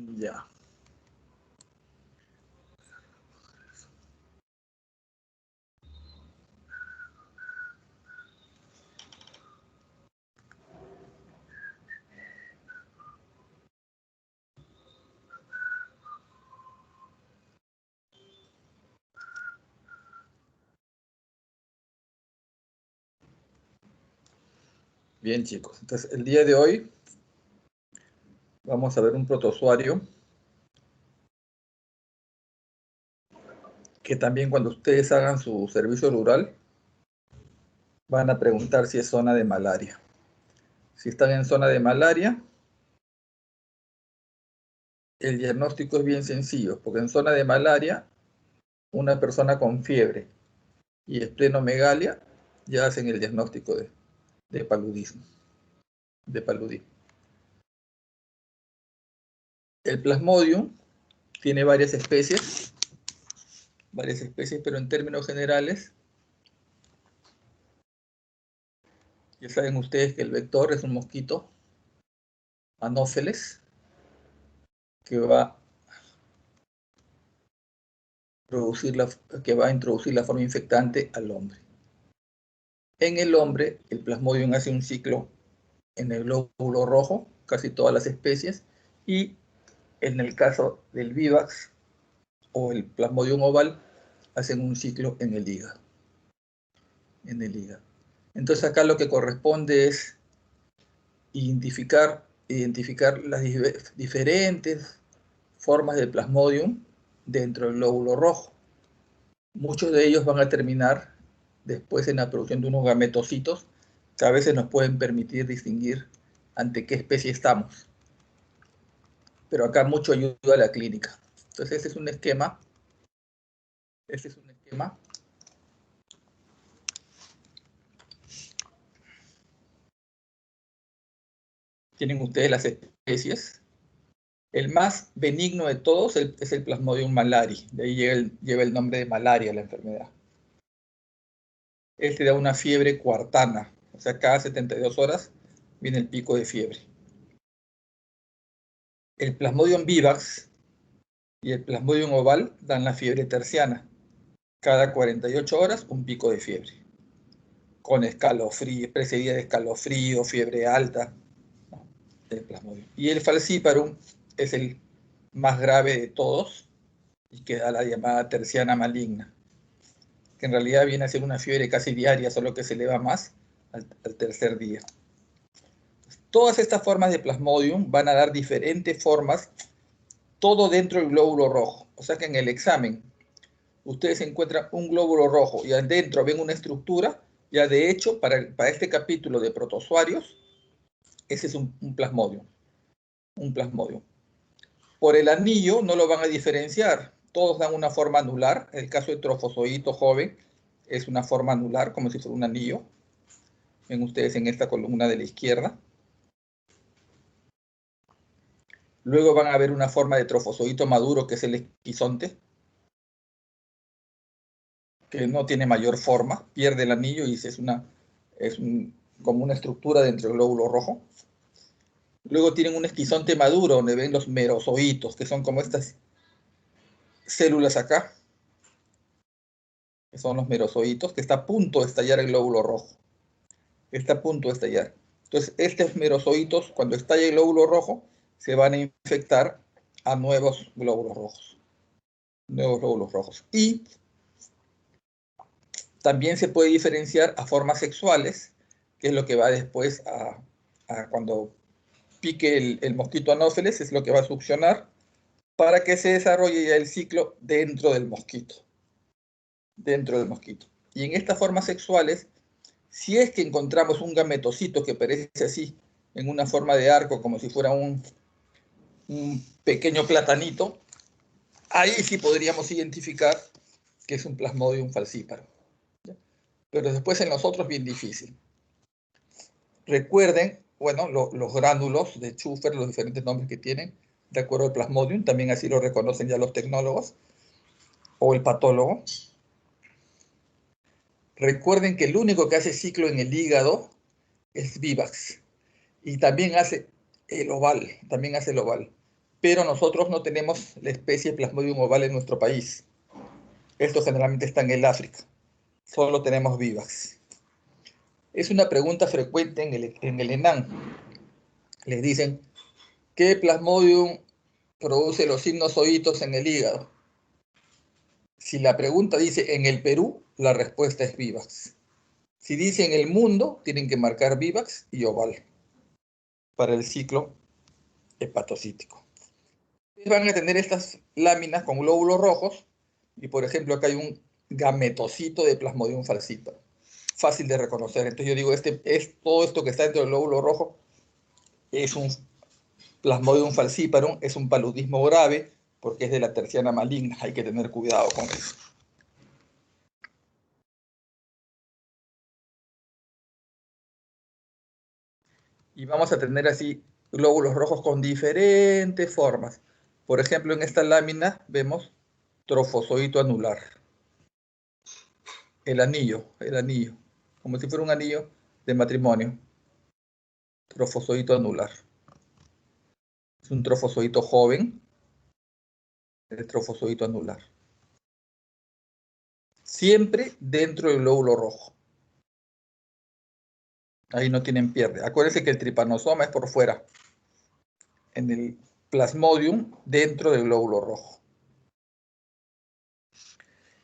Ya. Bien, chicos. Entonces, el día de hoy vamos a ver un protozoario que también cuando ustedes hagan su servicio rural van a preguntar si es zona de malaria. Si están en zona de malaria, el diagnóstico es bien sencillo, porque en zona de malaria, una persona con fiebre y esplenomegalia ya hacen el diagnóstico de paludismo, de paludismo. El Plasmodium tiene varias especies, pero en términos generales, ya saben ustedes que el vector es un mosquito anófeles que va a introducir la forma infectante al hombre. En el hombre, el Plasmodium hace un ciclo en el glóbulo rojo, casi todas las especies, y en el caso del Vivax o el Plasmodium oval, hacen un ciclo en el hígado. Entonces acá lo que corresponde es identificar las diferentes formas de Plasmodium dentro del glóbulo rojo. Muchos de ellos van a terminar después en la producción de unos gametocitos que a veces nos pueden permitir distinguir ante qué especie estamos. Pero acá mucho ayuda a la clínica. Entonces este es un esquema. Tienen ustedes las especies. El más benigno de todos es el Plasmodium malari. De ahí lleva el nombre de malaria la enfermedad. Este da una fiebre cuartana. O sea, cada 72 horas viene el pico de fiebre. El Plasmodium vivax y el Plasmodium oval dan la fiebre terciana. Cada 48 horas un pico de fiebre. Con escalofrío, precedida de escalofrío, fiebre alta. El Plasmodium. Y el falciparum es el más grave de todos y que da la llamada terciana maligna, que en realidad viene a ser una fiebre casi diaria, solo que se eleva más al tercer día. Todas estas formas de Plasmodium van a dar diferentes formas, todo dentro del glóbulo rojo. O sea que en el examen ustedes encuentran un glóbulo rojo y adentro ven una estructura. Ya de hecho, para este capítulo de protozoarios, ese es un Plasmodium. Un Plasmodium. Por el anillo no lo van a diferenciar. Todos dan una forma anular. En el caso de trofozoito joven es una forma anular, como si fuera un anillo. Ven ustedes en esta columna de la izquierda. Luego van a ver una forma de trofozoito maduro, que es el esquizonte, que no tiene mayor forma, pierde el anillo y como una estructura dentro del glóbulo rojo. Luego tienen un esquizonte maduro, donde ven los merozoitos, que son como estas células acá, que son los merozoitos, que está a punto de estallar el glóbulo rojo. Está a punto de estallar. Entonces, estos merozoitos, cuando estalle el glóbulo rojo, se van a infectar a nuevos glóbulos rojos. Y también se puede diferenciar a formas sexuales, que es lo que va después a cuando pique el mosquito anófeles, es lo que va a succionar para que se desarrolle ya el ciclo dentro del mosquito. Y en estas formas sexuales, si es que encontramos un gametocito que parece así, en una forma de arco, como si fuera un pequeño platanito, ahí sí podríamos identificar que es un Plasmodium falciparum. Pero después en los otros bien difícil. Recuerden, bueno, los gránulos de Schuffer, los diferentes nombres que tienen, de acuerdo al Plasmodium, también así lo reconocen ya los tecnólogos, o el patólogo. Recuerden que el único que hace ciclo en el hígado es Vivax, y también hace el oval, pero nosotros no tenemos la especie Plasmodium ovale en nuestro país. Esto generalmente está en el África. Solo tenemos vivax. Es una pregunta frecuente en el ENAM. Les dicen, ¿qué Plasmodium produce los sinusoídos en el hígado? Si la pregunta dice en el Perú, la respuesta es vivax. Si dice en el mundo, tienen que marcar vivax y oval para el ciclo hepatocítico. Van a tener estas láminas con glóbulos rojos y, por ejemplo, acá hay un gametocito de Plasmodium falciparum. Fácil de reconocer. Entonces yo digo, todo esto que está dentro del glóbulo rojo es un Plasmodium falciparum, es un paludismo grave porque es de la terciana maligna. Hay que tener cuidado con eso. Y vamos a tener así glóbulos rojos con diferentes formas. Por ejemplo, en esta lámina vemos trofozoito anular. El anillo, como si fuera un anillo de matrimonio. Trofozoito anular. Es un trofozoito joven, el trofozoito anular. Siempre dentro del glóbulo rojo. Ahí no tienen pierde. Acuérdense que el tripanosoma es por fuera. En el plasmodium dentro del glóbulo rojo.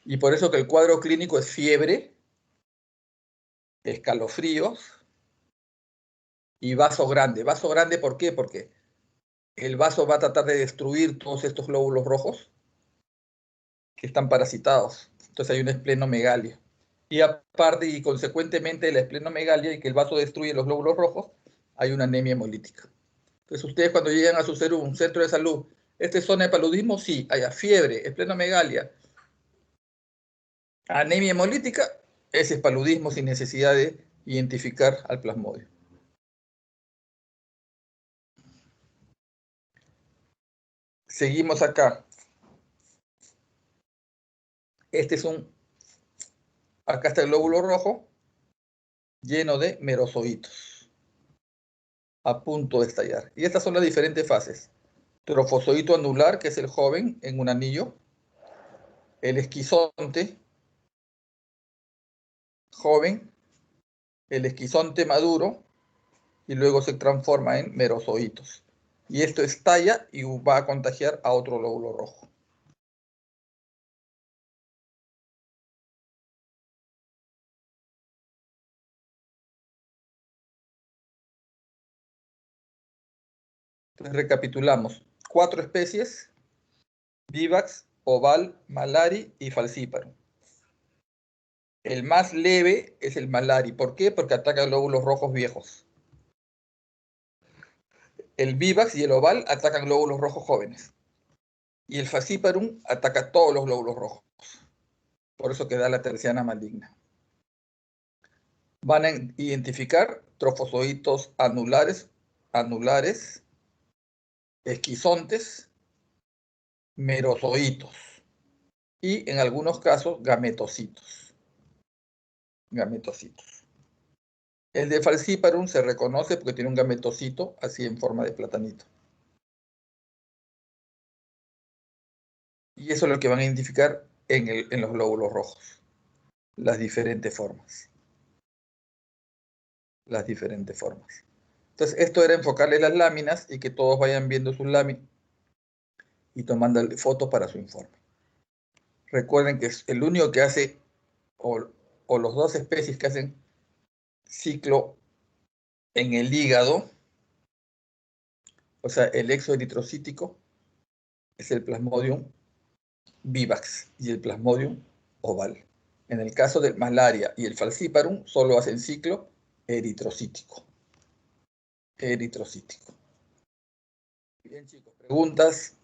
Y por eso que el cuadro clínico es fiebre, escalofríos y vaso grande. Vaso grande, ¿por qué? Porque el vaso va a tratar de destruir todos estos glóbulos rojos que están parasitados. Entonces hay una esplenomegalia. Y aparte y consecuentemente de la esplenomegalia y que el vaso destruye los glóbulos rojos, hay una anemia hemolítica. Entonces ustedes cuando llegan a su un centro de salud, ¿esta es zona de paludismo? Sí, haya fiebre, esplenomegalia, anemia hemolítica, ese es paludismo sin necesidad de identificar al plasmodio. Seguimos acá. Este es acá está el glóbulo rojo lleno de merozoitos a punto de estallar. Y estas son las diferentes fases. Trofozoito anular, que es el joven en un anillo. El esquizonte joven. El esquizonte maduro. Y luego se transforma en merozoitos. Y esto estalla y va a contagiar a otro glóbulo rojo. Entonces recapitulamos. 4 especies: vivax, oval, malari y falciparum. El más leve es el malari. ¿Por qué? Porque ataca glóbulos rojos viejos. El vivax y el oval atacan glóbulos rojos jóvenes. Y el falciparum ataca todos los glóbulos rojos. Por eso queda la terciana maligna. Van a identificar trofozoitos anulares, esquizontes, merozoitos y en algunos casos gametocitos. El de falciparum se reconoce porque tiene un gametocito así en forma de platanito. Y eso es lo que van a identificar en los glóbulos rojos. Las diferentes formas. Entonces, esto era enfocarle las láminas y que todos vayan viendo sus láminas y tomando fotos para su informe. Recuerden que es el único que hace, o los dos especies que hacen ciclo en el hígado, o sea, el exoeritrocítico, es el Plasmodium vivax y el Plasmodium oval. En el caso del malaria y el falciparum, solo hacen ciclo eritrocítico. Bien, chicos, preguntas.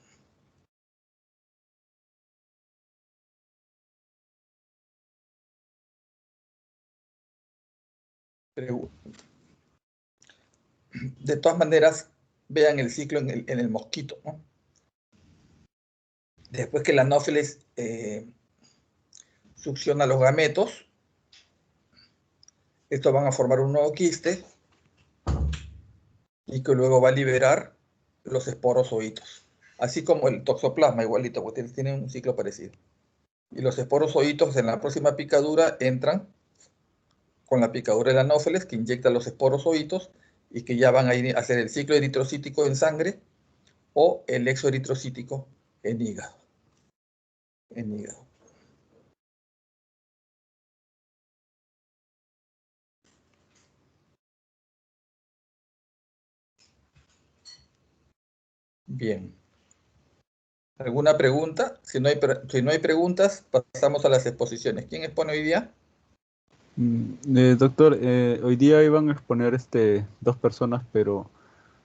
De todas maneras, vean el ciclo en el mosquito, ¿no? Después que el anófeles succiona los gametos, estos van a formar un nuevo quiste y que luego va a liberar los esporozoitos. así como el toxoplasma, igualito, porque tienen un ciclo parecido. Y los esporozoitos en la próxima picadura entran con la picadura del anófeles, que inyecta los esporozoitos y que ya van a ir a hacer el ciclo eritrocítico en sangre o el exoeritrocítico en hígado. Bien. ¿Alguna pregunta? Si no hay preguntas, pasamos a las exposiciones. ¿Quién expone hoy día? Doctor, hoy día iban a exponer dos personas, pero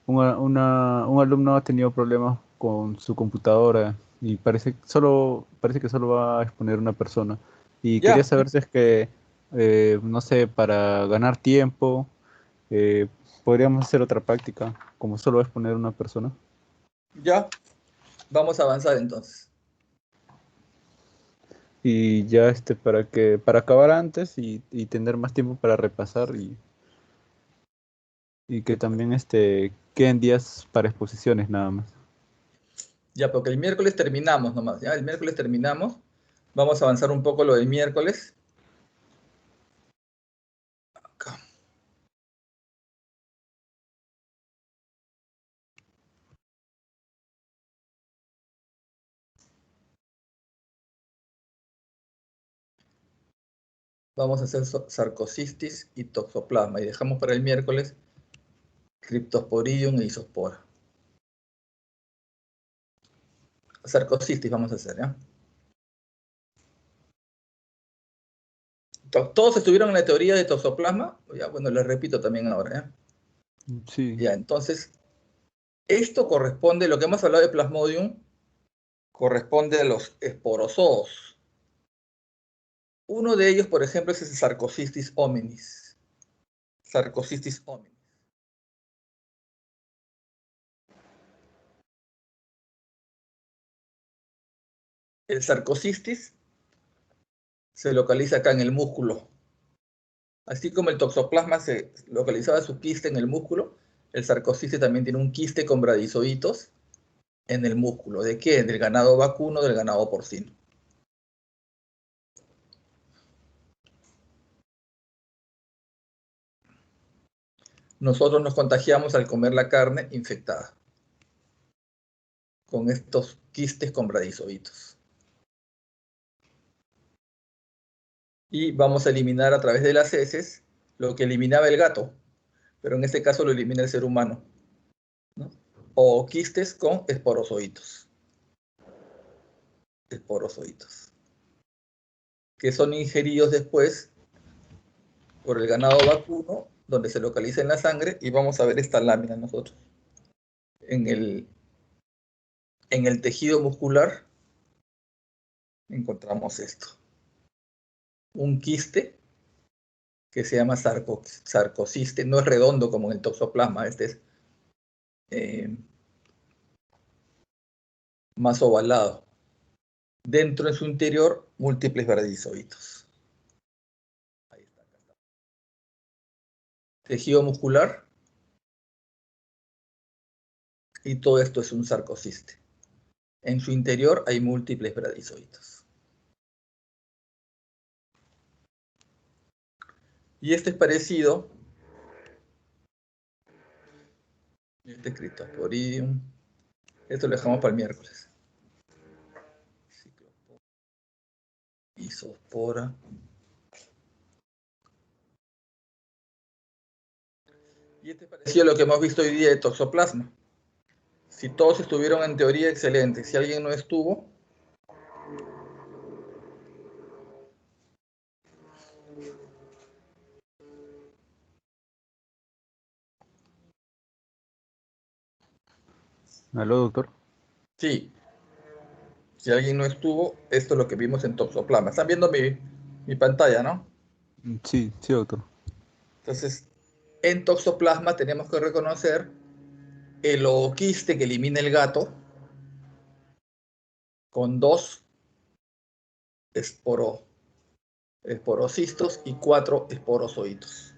un alumno ha tenido problemas con su computadora y parece que solo va a exponer una persona. Y quería Ya, saber si es que, no sé, para ganar tiempo, eh, podríamos hacer otra práctica, como solo va a exponer una persona. ya. Vamos a avanzar entonces. Y ya para acabar antes y tener más tiempo para repasar y que también queden días para exposiciones nada más. Ya, porque el miércoles terminamos nomás. Ya, el miércoles terminamos. Vamos a avanzar un poco lo del miércoles. Acá. Vamos a hacer sarcocistis y toxoplasma. Y dejamos para el miércoles Cryptosporidium e isospora. Sarcocistis vamos a hacer, ¿ya? Todos estuvieron en la teoría de toxoplasma. Ya, bueno, les repito también ahora, ¿ya? Sí, Ya, entonces, esto corresponde, lo que hemos hablado de Plasmodium, corresponde a los esporozoos. Uno de ellos, por ejemplo, es el Sarcocistis hominis. Sarcocistis hominis. El sarcocistis se localiza acá en el músculo. Así como el toxoplasma se localizaba su quiste en el músculo, el sarcocistis también tiene un quiste con bradizoitos en el músculo. ¿De qué? Del ganado vacuno, del ganado porcino. Nosotros nos contagiamos al comer la carne infectada con estos quistes con bradizoitos. Y vamos a eliminar a través de las heces lo que eliminaba el gato, pero en este caso lo elimina el ser humano, ¿no? O quistes con esporozoitos, que son ingeridos después por el ganado vacuno, donde se localiza en la sangre, y vamos a ver esta lámina nosotros. En el tejido muscular encontramos esto. Un quiste que se llama sarcociste, no es redondo como en el toxoplasma, este es más ovalado. Dentro en su interior, múltiples bradizoitos. Ahí está. Tejido muscular, y todo esto es un sarcociste. En su interior hay múltiples bradizoitos. Y este es parecido, este es Cryptosporidium, esto lo dejamos para el miércoles. Isospora. Y este es parecido a lo que hemos visto hoy día de toxoplasma. Si todos estuvieron en teoría, excelente. Si alguien no estuvo, aló, doctor. sí. Si alguien no estuvo, esto es lo que vimos en toxoplasma. Están viendo mi pantalla, ¿no? Sí, sí, doctor. Entonces, en toxoplasma tenemos que reconocer el ooquiste que elimina el gato con dos esporocistos y 4 esporozoitos.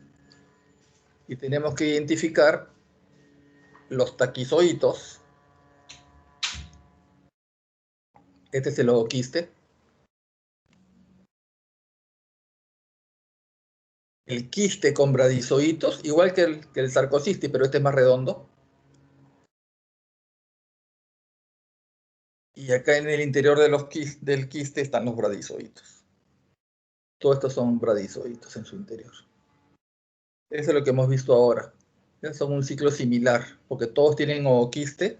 Y tenemos que identificar los taquizoitos Este es el ooquiste. El quiste con bradizoitos, igual que el sarcocistis, pero este es más redondo. Y acá en el interior de del quiste están los bradizoitos. Todos estos son bradizoitos en su interior. Eso es lo que hemos visto ahora. Ya son un ciclo similar, porque todos tienen ooquiste,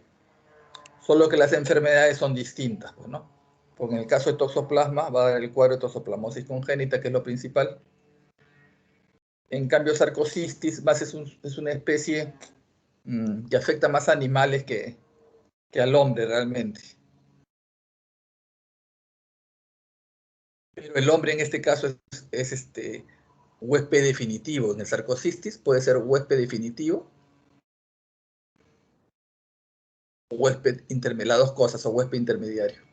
solo que las enfermedades son distintas, pues, ¿no? Porque en el caso de toxoplasma va a dar el cuadro de toxoplasmosis congénita, que es lo principal. En cambio, sarcocistis más es una especie que afecta más a animales que al hombre realmente. Pero el hombre en este caso es huésped definitivo. En el sarcocistis puede ser huésped definitivo, o huésped las dos cosas, o huésped intermediario.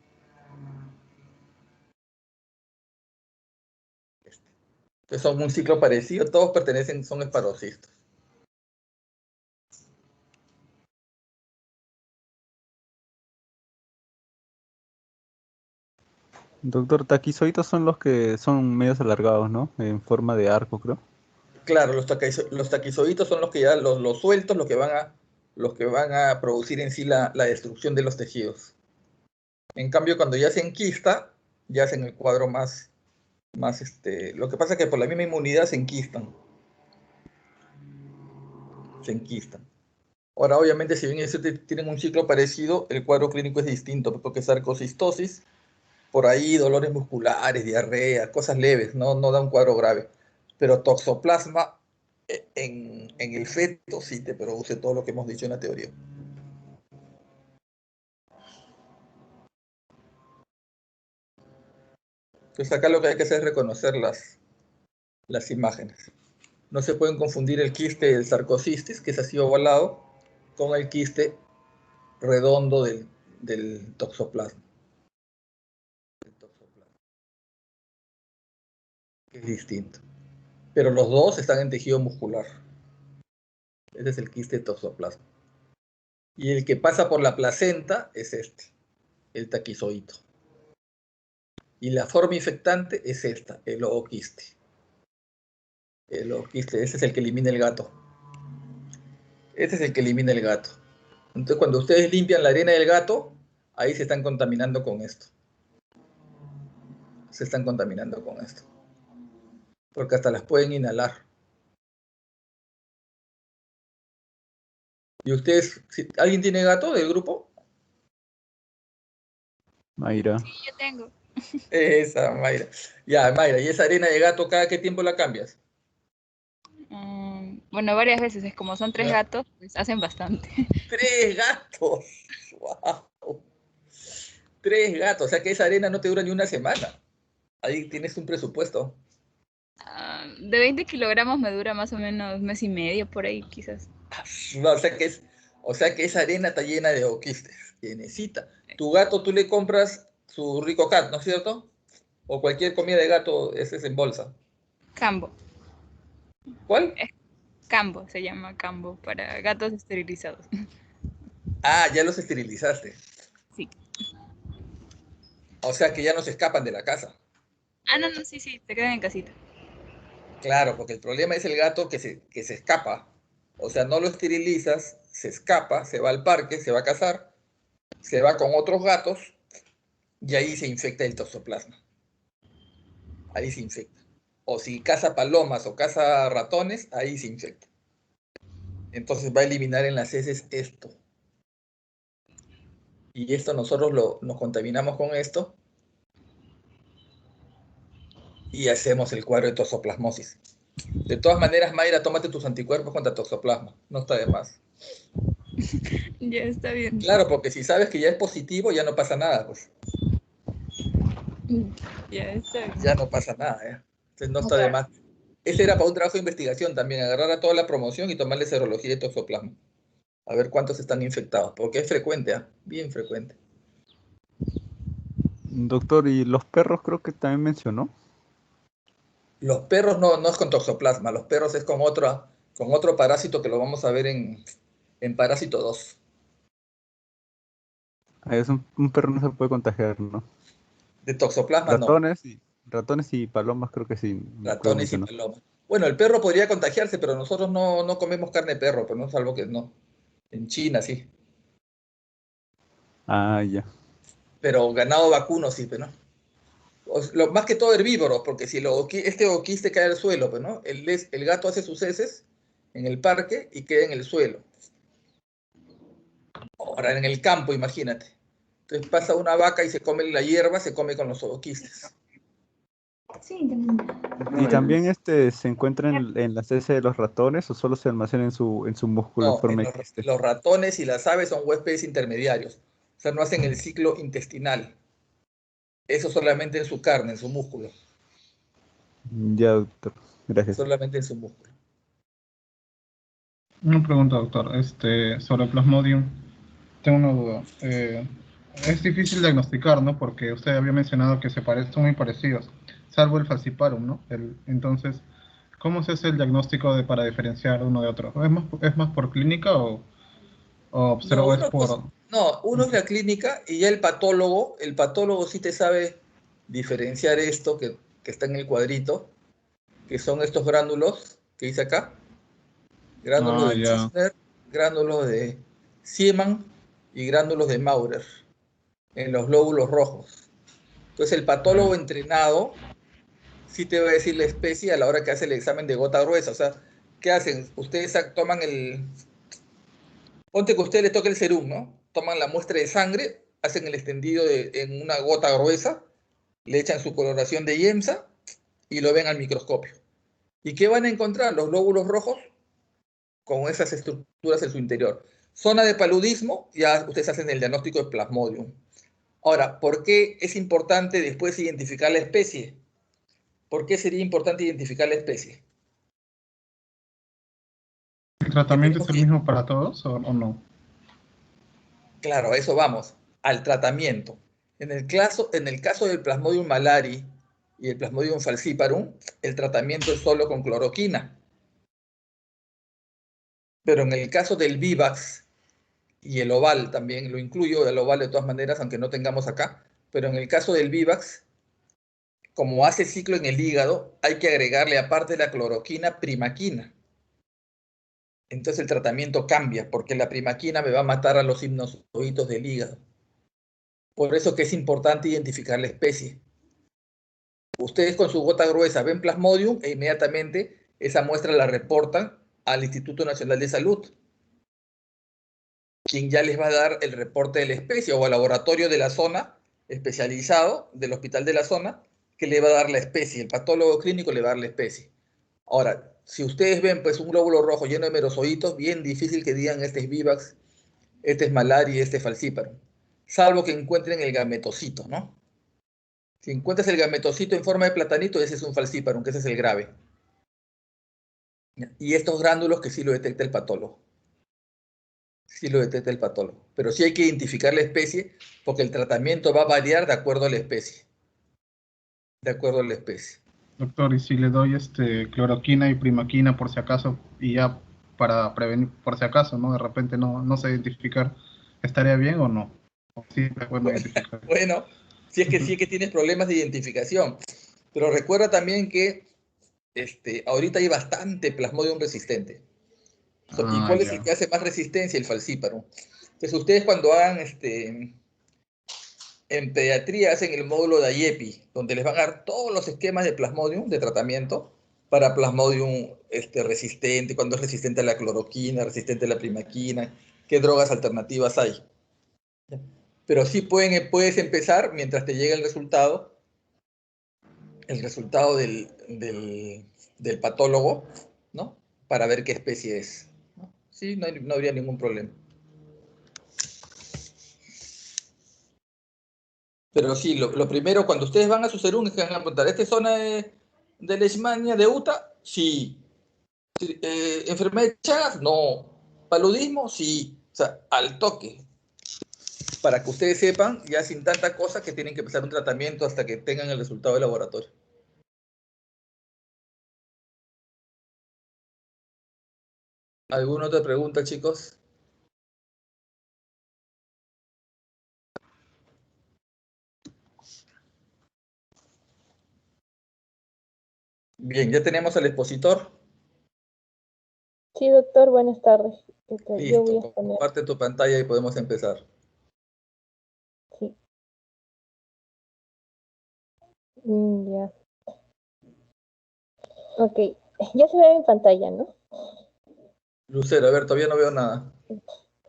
Entonces son un ciclo parecido, todos pertenecen, son esporocistas. Doctor, taquizoitos son los que son medios alargados, ¿no? En forma de arco, creo. Claro, los taquizoiditos son los que ya, los sueltos, los que van a producir en sí la destrucción de los tejidos. En cambio, cuando ya se enquista, ya hacen el cuadro lo que pasa es que por la misma inmunidad se enquistan. Se enquistan. Ahora, obviamente, si bien tienen un ciclo parecido, el cuadro clínico es distinto, porque sarcocistosis, por ahí dolores musculares, diarrea, cosas leves, no da un cuadro grave. Pero toxoplasma en el feto sí te produce todo lo que hemos dicho en la teoría. Entonces acá lo que hay que hacer es reconocer las imágenes. No se pueden confundir el quiste del sarcocistis, que es así ovalado, con el quiste redondo del toxoplasma. Que es distinto. Pero los dos están en tejido muscular. Este es el quiste de toxoplasma. Y el que pasa por la placenta es el taquizoito. Y la forma infectante es esta, el ooquiste. El ooquiste, ese es el que elimina el gato. Este es el que elimina el gato. Entonces, cuando ustedes limpian la arena del gato, ahí se están contaminando con esto. Se están contaminando con esto. Porque hasta las pueden inhalar. ¿Y ustedes, si alguien tiene gato del grupo? Mayra. Sí, yo tengo. Esa, Mayra. Ya, Mayra, ¿y esa arena de gato cada qué tiempo la cambias? Bueno, varias veces, es como son 3 Ya. gatos, pues hacen bastante. 3 gatos. ¡Wow! 3 gatos. O sea que esa arena no te dura ni una semana. Ahí tienes un presupuesto. De 20 kilogramos me dura más o menos mes y medio, por ahí quizás. No, o sea que esa arena está llena de oquistes. Que necesita. Tu gato, tú le compras su Rico Cat, ¿no es cierto? O cualquier comida de gato, ese es en bolsa. Cambo. ¿Cuál? Es Cambo, se llama Cambo, para gatos esterilizados. Ah, ya los esterilizaste. Sí. O sea que ya no se escapan de la casa. No, sí, se quedan en casita. Claro, porque el problema es el gato que se escapa. O sea, no lo esterilizas, se escapa, se va al parque, se va a cazar, se va con otros gatos y ahí se infecta el toxoplasma. Ahí se infecta. O si caza palomas o caza ratones, ahí se infecta. Entonces va a eliminar en las heces esto. Y esto nosotros nos contaminamos con esto y hacemos el cuadro de toxoplasmosis. De todas maneras, Mayra, tómate tus anticuerpos contra toxoplasma. No está de más. Ya está bien. Claro, porque si sabes que ya es positivo, ya no pasa nada, pues. Ya está bien. Ya no pasa nada, ¿eh? Entonces no está de más. Ese era para un trabajo de investigación también, agarrar a toda la promoción y tomarle serología de toxoplasma. A ver cuántos están infectados, porque es frecuente, ¿eh? Bien frecuente. Doctor, y los perros creo que también mencionó. Los perros no es con toxoplasma, los perros es con otro parásito que lo vamos a ver en Parásito 2. Es un perro no se puede contagiar, ¿no? De toxoplasma no, Ratones y palomas creo que sí, creo ratones mucho, y ¿no? palomas. Bueno, el perro podría contagiarse, pero nosotros no comemos carne de perro, pero no, salvo que no. En China sí, Ah, ya. pero ganado vacuno sí, pero no. Más que todo herbívoros, porque si este oquiste cae al suelo, pues, ¿no? El gato hace sus heces en el parque y queda en el suelo. Ahora, en el campo, imagínate. Entonces pasa una vaca y se come la hierba, se come con los oquistes. Sí, ¿Y también se encuentra en las heces de los ratones o solo se almacena en su músculo en No, forma de quiste? los ratones y las aves son huéspedes intermediarios. O sea, no hacen el ciclo intestinal. Eso solamente en su carne, en su músculo. Ya, doctor. Gracias. Solamente en su músculo. Una pregunta, doctor, sobre Plasmodium. Tengo una duda. Es difícil diagnosticar, ¿no? Porque usted había mencionado que son muy parecidos, salvo el falciparum, ¿no? Entonces, ¿cómo se hace el diagnóstico para diferenciar uno de otro? ¿Es más por clínica o No, observo es por... uno es la clínica y ya el patólogo sí te sabe diferenciar esto que está en el cuadrito, que son estos gránulos que dice acá, gránulos Ah, de ya. Zissner, gránulos de Siemann y gránulos de Maurer en los lóbulos rojos. Entonces el patólogo entrenado sí te va a decir la especie a la hora que hace el examen de gota gruesa. O sea, ¿qué hacen? Ustedes toman ponte que a usted le toque el serum, ¿no? Toman la muestra de sangre, hacen el extendido en una gota gruesa, le echan su coloración de IEMSA y lo ven al microscopio. ¿Y qué van a encontrar? Los glóbulos rojos con esas estructuras en su interior. Zona de paludismo, ya ustedes hacen el diagnóstico de Plasmodium. Ahora, ¿por qué es importante después identificar la especie? ¿Por qué sería importante identificar la especie? ¿El Porque tratamiento es tenemos el que, mismo para todos o no? claro, a eso vamos, al tratamiento. En el caso del Plasmodium malari y el Plasmodium falciparum, el tratamiento es solo con cloroquina. Pero en el caso del Vivax y el oval también, lo incluyo, el oval de todas maneras, aunque no tengamos acá, pero en el caso del Vivax, como hace ciclo en el hígado, hay que agregarle aparte de la cloroquina, primaquina. Entonces el tratamiento cambia, porque la primaquina me va a matar a los sinusoides del hígado. Por eso que es importante identificar la especie. Ustedes con su gota gruesa ven Plasmodium e inmediatamente esa muestra la reportan al Instituto Nacional de Salud, quien ya les va a dar el reporte de la especie o al laboratorio de la zona especializado del hospital de la zona que le va a dar la especie. El patólogo clínico le va a dar la especie. Ahora, si ustedes ven pues un glóbulo rojo lleno de merozoitos, bien difícil que digan este es Vivax, este es malaria, este es falciparum, salvo que encuentren el gametocito, ¿no? Si encuentras el gametocito en forma de platanito, ese es un falciparum, que ese es el grave. Y estos gránulos que sí lo detecta el patólogo. Sí lo detecta el patólogo. Pero sí hay que identificar la especie porque el tratamiento va a variar de acuerdo a la especie. De acuerdo a la especie. Doctor, y si le doy cloroquina y primaquina por si acaso, y ya para prevenir, por si acaso, ¿no? De repente no sé identificar, ¿estaría bien o no? ¿O sí es bueno Bueno, identificar? bueno, sí es que tienes problemas de identificación. Pero recuerda también que ahorita hay bastante plasmodium resistente. ¿Y Ah, cuál es el ya. que hace más resistencia? El falciparum. Entonces ustedes cuando hagan en pediatría hacen el módulo de IEPI, donde les van a dar todos los esquemas de Plasmodium, de tratamiento, para Plasmodium resistente, cuando es resistente a la cloroquina, resistente a la primaquina, qué drogas alternativas hay. Pero sí puedes empezar mientras te llega el resultado del patólogo, ¿no? Para ver qué especie es. ¿No? Sí, no habría ningún problema. Pero sí, lo primero, cuando ustedes van a su serum, es que van a preguntar, ¿esta es zona de Leishmania de UTA? Sí. ¿Enfermedad de Chagas? No. ¿Paludismo? Sí. O sea, al toque. Para que ustedes sepan, ya sin tanta cosa, que tienen que empezar un tratamiento hasta que tengan el resultado del laboratorio. ¿Alguna otra pregunta, chicos? Bien, ya tenemos al expositor. Sí, doctor, buenas tardes. Yo voy a Listo, exponer. comparte tu pantalla y podemos empezar. Sí. Ya. Ok, ya se ve en pantalla, ¿no? Lucero, a ver, todavía no veo nada.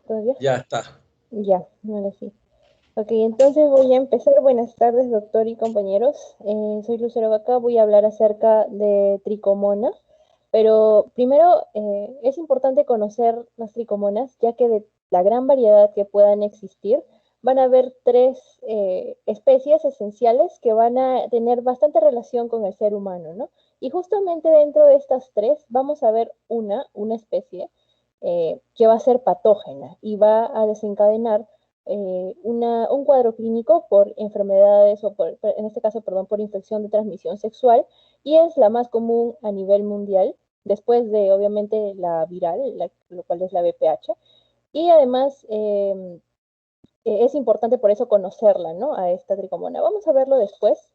¿Todavía? Ya está. Ya, ahora sí. Ok, entonces voy a empezar. Buenas tardes, doctor y compañeros. Soy Lucero Vaca, voy a hablar acerca de tricomonas. Pero primero es importante conocer las tricomonas, ya que de la gran variedad que puedan existir, van a haber tres especies esenciales que van a tener bastante relación con el ser humano, ¿no? Y justamente dentro de estas tres vamos a ver una especie que va a ser patógena y va a desencadenar un cuadro clínico por enfermedades o en este caso, perdón, por infección de transmisión sexual, y es la más común a nivel mundial, después de obviamente la viral, lo cual es la VPH, y además es importante por eso conocerla, ¿no? A esta tricomona. Vamos a verlo después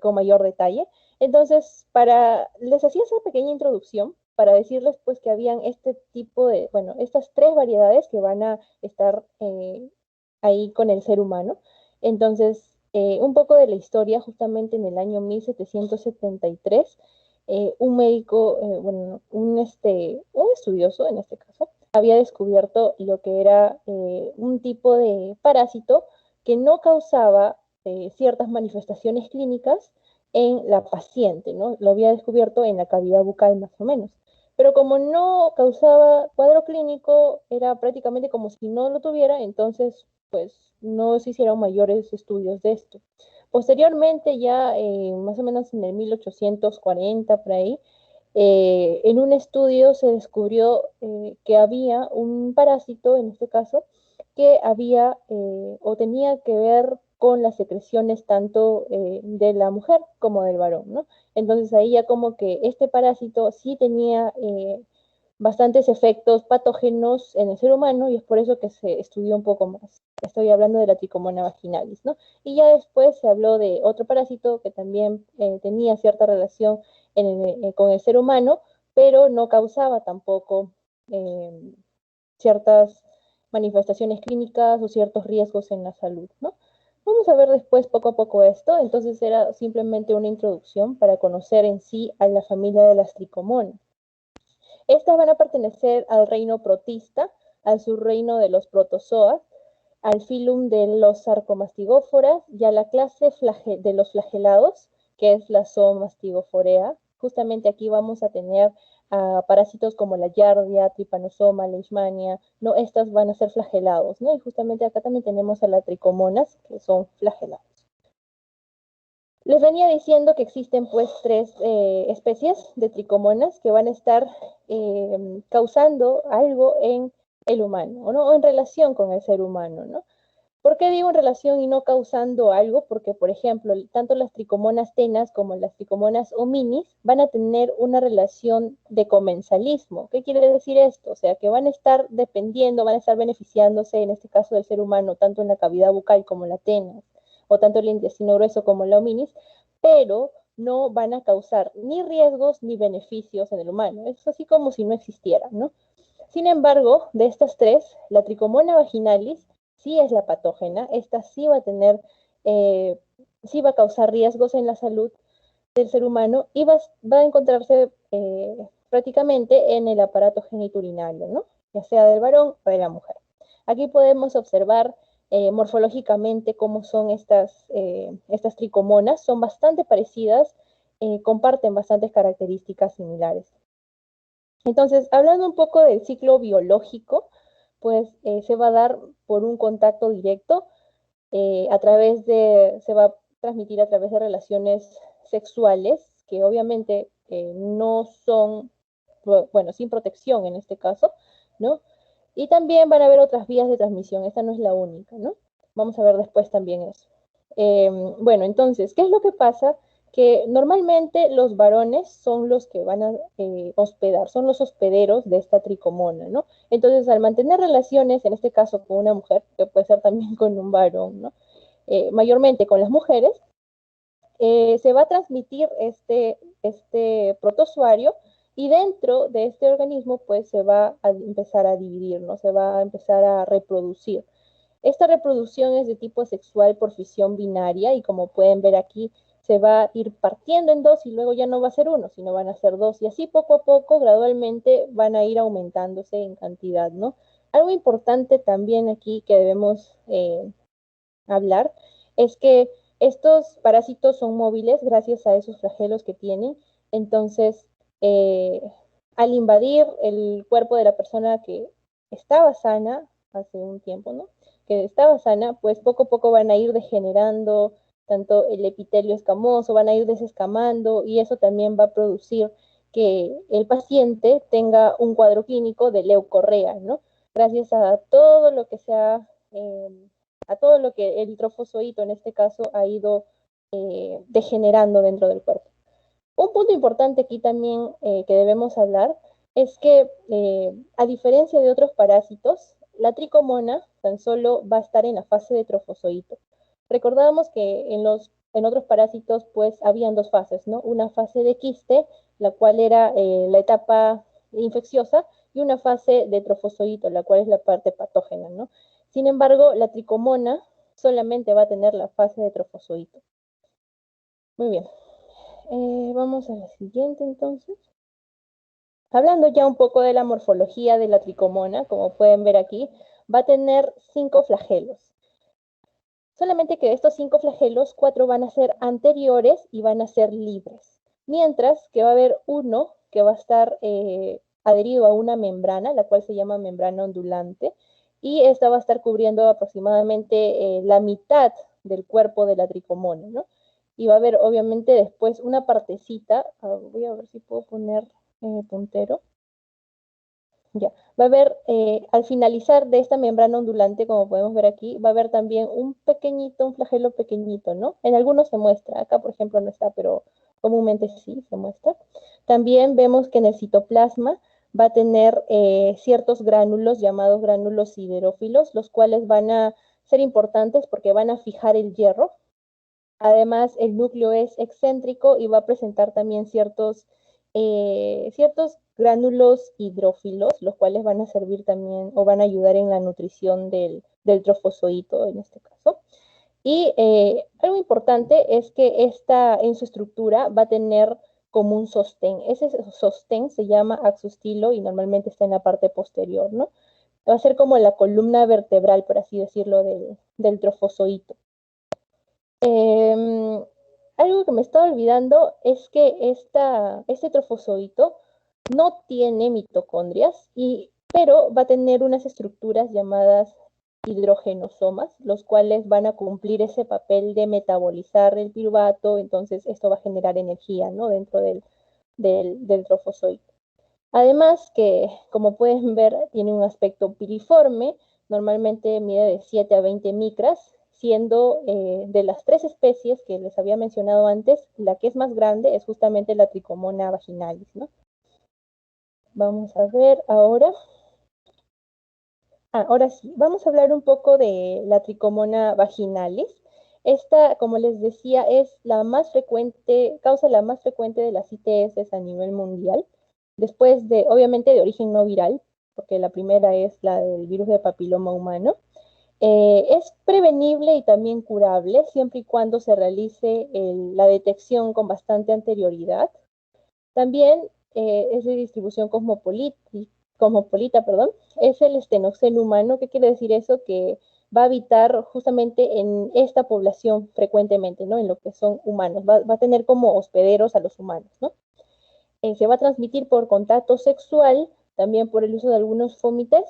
con mayor detalle. Entonces, les hacía esa pequeña introducción para decirles pues que habían este tipo de, bueno, estas tres variedades que van a estar ahí con el ser humano. Entonces, un poco de la historia, justamente en el año 1773, un médico, bueno, un estudioso en este caso, había descubierto lo que era un tipo de parásito que no causaba ciertas manifestaciones clínicas en la paciente, ¿no? Lo había descubierto en la cavidad bucal más o menos. Pero como no causaba cuadro clínico, era prácticamente como si no lo tuviera, entonces pues no se hicieron mayores estudios de esto. Posteriormente, ya más o menos en el 1840, por ahí, en un estudio se descubrió que había un parásito, en este caso, que había o tenía que ver con las secreciones tanto de la mujer como del varón, ¿no? Entonces ahí ya como que este parásito sí tenía bastantes efectos patógenos en el ser humano y es por eso que se estudió un poco más. Estoy hablando de la tricomona vaginalis, ¿no? Y ya después se habló de otro parásito que también tenía cierta relación con el ser humano, pero no causaba tampoco eh, ciertas manifestaciones clínicas o ciertos riesgos en la salud, ¿no? Vamos a ver después poco a poco esto, entonces era simplemente una introducción para conocer en sí a la familia de las tricomonas. Estas van a pertenecer al reino protista, al subreino de los protozoas, al filum de los sarcomastigóforas y a la clase de los flagelados, que es la zoomastigoforea. Justamente aquí vamos a tener parásitos como la Yardia, Trypanosoma, Leishmania, ¿no? Estas van a ser flagelados, ¿no? Y justamente acá también tenemos a las tricomonas, que son flagelados. Les venía diciendo que existen pues tres especies de tricomonas que van a estar causando algo en el humano, ¿no? O en relación con el ser humano, ¿no? ¿Por qué digo en relación y no causando algo? Porque, por ejemplo, tanto las tricomonas tenas como las tricomonas hominis van a tener una relación de comensalismo. ¿Qué quiere decir esto? O sea, que van a estar dependiendo, van a estar beneficiándose, en este caso del ser humano, tanto en la cavidad bucal como la tenas, o tanto el intestino grueso como la hominis, pero no van a causar ni riesgos ni beneficios en el humano. Es así como si no existieran, ¿no? Sin embargo, de estas tres, la tricomona vaginalis sí es la patógena, esta sí va a tener, sí va a causar riesgos en la salud del ser humano y va a encontrarse prácticamente en el aparato geniturinario, ¿no? Ya sea del varón o de la mujer. Aquí podemos observar morfológicamente cómo son estas tricomonas, son bastante parecidas, comparten bastantes características similares. Entonces, hablando un poco del ciclo biológico, pues se va a dar por un contacto directo, se va a transmitir a través de relaciones sexuales, que obviamente no son, bueno, sin protección en este caso, ¿no? Y también van a haber otras vías de transmisión, esta no es la única, ¿no? Vamos a ver después también eso. Bueno, entonces, ¿qué es lo que pasa? Que normalmente los varones son los que van a hospedar, son los hospederos de esta tricomona, ¿no? Entonces, al mantener relaciones, en este caso con una mujer, que puede ser también con un varón, ¿no? Mayormente con las mujeres, se va a transmitir este protozoario, y dentro de este organismo pues se va a empezar a dividir, ¿no? Se va a empezar a reproducir. Esta reproducción es de tipo sexual por fisión binaria y como pueden ver aquí, se va a ir partiendo en dos y luego ya no va a ser uno, sino van a ser dos. Y así poco a poco, gradualmente, van a ir aumentándose en cantidad, ¿no? Algo importante también aquí que debemos hablar es que estos parásitos son móviles gracias a esos flagelos que tienen. Entonces, al invadir el cuerpo de la persona que estaba sana hace un tiempo, ¿no? Que estaba sana, pues poco a poco van a ir degenerando tanto el epitelio escamoso, van a ir desescamando y eso también va a producir que el paciente tenga un cuadro clínico de leucorrea, ¿no? Gracias a todo lo que a todo lo que el trofosooito en este caso ha ido degenerando dentro del cuerpo. Un punto importante aquí también que debemos hablar es que a diferencia de otros parásitos, la tricomona tan solo va a estar en la fase de trofosooito. Recordábamos que en otros parásitos pues habían dos fases, ¿no? Una fase de quiste, la cual era la etapa infecciosa, y una fase de trofosooito, la cual es la parte patógena, ¿no? Sin embargo, la tricomona solamente va a tener la fase de trofosooito. Muy bien. Vamos a la siguiente entonces. Hablando ya un poco de la morfología de la tricomona, como pueden ver aquí, va a tener 5 flagelos. Solamente que de estos 5 flagelos, 4 van a ser anteriores y van a ser libres. Mientras que va a haber uno que va a estar adherido a una membrana, la cual se llama membrana ondulante, y esta va a estar cubriendo aproximadamente la mitad del cuerpo de la tricomona, ¿no? Y va a haber obviamente después una partecita, voy a ver si puedo poner puntero. Ya, va a haber, al finalizar de esta membrana ondulante, como podemos ver aquí, va a haber también un pequeñito, un flagelo pequeñito, ¿no? En algunos se muestra, acá por ejemplo no está, pero comúnmente sí se muestra. También vemos que en el citoplasma va a tener ciertos gránulos llamados gránulos siderófilos, los cuales van a ser importantes porque van a fijar el hierro. Además, el núcleo es excéntrico y va a presentar también ciertos gránulos hidrófilos, los cuales van a servir también o van a ayudar en la nutrición del trofosooito en este caso. Y algo importante es que en su estructura va a tener como un sostén. Ese sostén se llama axostilo y normalmente está en la parte posterior, ¿no? Va a ser como la columna vertebral, por así decirlo, del trofosooito. Algo que me estaba olvidando es que este trofosooito no tiene mitocondrias, pero va a tener unas estructuras llamadas hidrogenosomas, los cuales van a cumplir ese papel de metabolizar el piruvato, entonces esto va a generar energía, ¿no? Dentro del trofosooito. Además que, como pueden ver, tiene un aspecto piriforme, normalmente mide de 7 a 20 micras, siendo de las 3 especies que les había mencionado antes, la que es más grande es justamente la Tricomona vaginalis, ¿no? Vamos a ver ahora. Ahora sí, vamos a hablar un poco de la Tricomona vaginalis. Esta, como les decía, es la más frecuente, causa la más frecuente de las ITS a nivel mundial. Después obviamente, de origen no viral, porque la primera es la del virus de papiloma humano. Es prevenible y también curable siempre y cuando se realice la detección con bastante anterioridad. También es de distribución cosmopolita, perdón, es el estenoceno humano. ¿Qué quiere decir eso? Que va a habitar justamente en esta población frecuentemente, ¿no? En lo que son humanos, va a tener como hospederos a los humanos, ¿no? Se va a transmitir por contacto sexual, también por el uso de algunos fómites,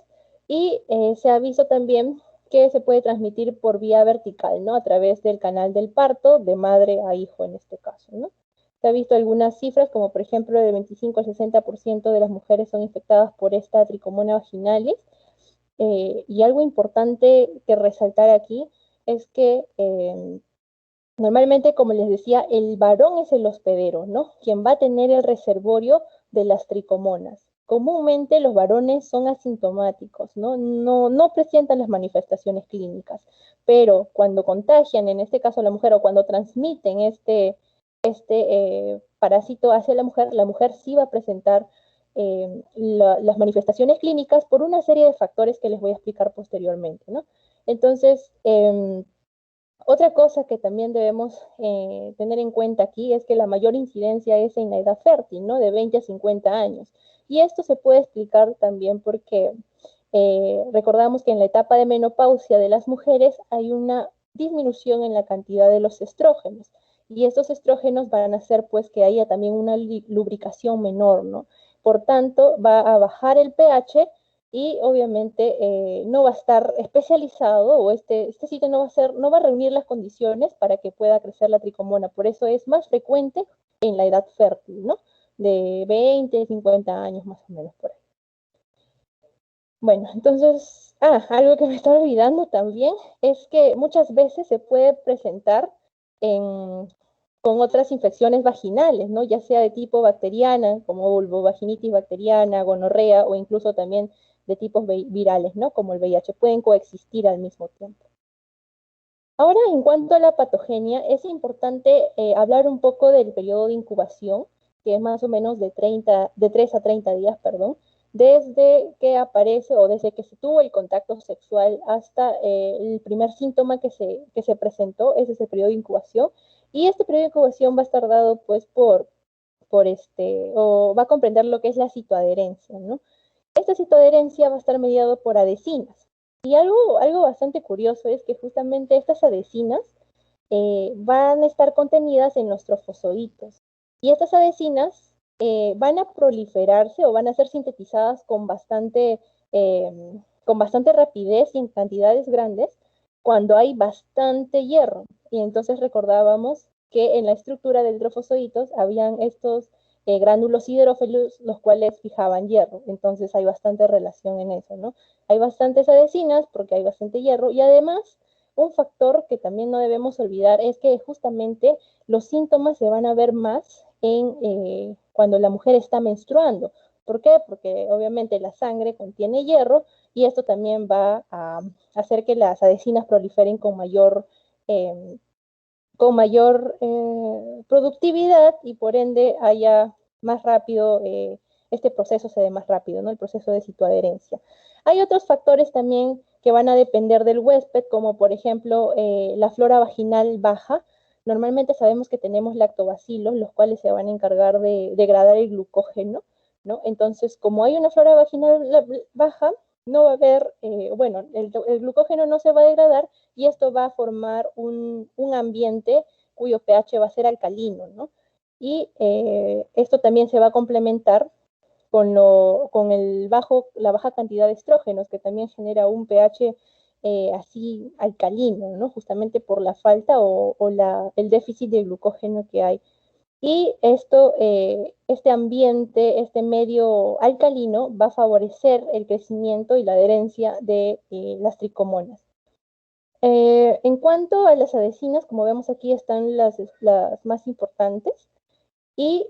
y se ha visto también que se puede transmitir por vía vertical, ¿no? A través del canal del parto, de madre a hijo en este caso, ¿no? Se ha visto algunas cifras, como por ejemplo de 25 al 60% de las mujeres son infectadas por esta tricomona vaginalis. Y algo importante que resaltar aquí es que normalmente, como les decía, el varón es el hospedero, ¿no? Quien va a tener el reservorio de las tricomonas. Comúnmente los varones son asintomáticos, ¿no? No presentan las manifestaciones clínicas, pero cuando contagian, en este caso a la mujer, o cuando transmiten este parásito hacia la mujer sí va a presentar las manifestaciones clínicas por una serie de factores que les voy a explicar posteriormente, ¿no? Entonces, otra cosa que también debemos tener en cuenta aquí es que la mayor incidencia es en la edad fértil, ¿no? De 20 a 50 años. Y esto se puede explicar también porque recordamos que en la etapa de menopausia de las mujeres hay una disminución en la cantidad de los estrógenos. Y estos estrógenos van a hacer pues que haya también una lubricación menor, ¿no? Por tanto, va a bajar el pH y obviamente no va a estar especializado o este sitio no va a reunir las condiciones para que pueda crecer la tricomona. Por eso es más frecuente en la edad fértil, ¿no? De 20, 50 años más o menos por ahí. Bueno, entonces, algo que me estaba olvidando también es que muchas veces se puede presentar con otras infecciones vaginales, ¿no? Ya sea de tipo bacteriana, como vulvovaginitis bacteriana, gonorrea, o incluso también de tipos virales, ¿no? Como el VIH, pueden coexistir al mismo tiempo. Ahora, en cuanto a la patogenia, es importante hablar un poco del periodo de incubación, que es más o menos de 3 a 30 días, perdón, desde que aparece o desde que se tuvo el contacto sexual hasta el primer síntoma que se presentó. Ese es el periodo de incubación. Y este periodo de incubación va a estar dado pues o va a comprender lo que es la citoadherencia, ¿no? Esta citoadherencia va a estar mediado por adhesinas. Y algo bastante curioso es que justamente estas adhesinas van a estar contenidas en los trofosoditos. Y estas adhesinas van a proliferarse o van a ser sintetizadas con bastante rapidez y en cantidades grandes cuando hay bastante hierro. Y entonces recordábamos que en la estructura del trofosoditos habían estos gránulos hidrófilos, los cuales fijaban hierro. Entonces hay bastante relación en eso, ¿no? Hay bastantes adhesinas porque hay bastante hierro y además un factor que también no debemos olvidar es que justamente los síntomas se van a ver más cuando la mujer está menstruando. ¿Por qué? Porque obviamente la sangre contiene hierro y esto también va a hacer que las adhesinas proliferen con mayor productividad y por ende haya más rápido, este proceso se dé más rápido, ¿no? El proceso de citoadherencia. Hay otros factores también que van a depender del huésped, como por ejemplo la flora vaginal baja. Normalmente sabemos que tenemos lactobacilos, los cuales se van a encargar de degradar el glucógeno, ¿no? Entonces, como hay una flora vaginal baja, no va a haber, el glucógeno no se va a degradar y esto va a formar un ambiente cuyo pH va a ser alcalino, ¿no? Y esto también se va a complementar con la baja cantidad de estrógenos, que también genera un pH así alcalino, ¿no? Justamente por la falta o el déficit de glucógeno que hay. Y este ambiente, este medio alcalino, va a favorecer el crecimiento y la adherencia de las tricomonas. En cuanto a las adhesinas, como vemos aquí están las más importantes. Y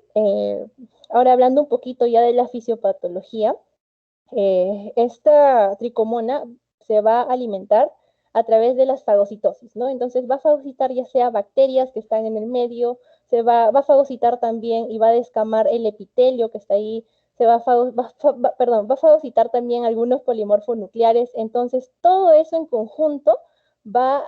ahora hablando un poquito ya de la fisiopatología, esta tricomona se va a alimentar a través de las fagocitosis, ¿no? Entonces va a fagocitar ya sea bacterias que están en el medio, va a fagocitar también y va a descamar el epitelio que está ahí, va a fagocitar también algunos polimorfonucleares. Entonces todo eso en conjunto va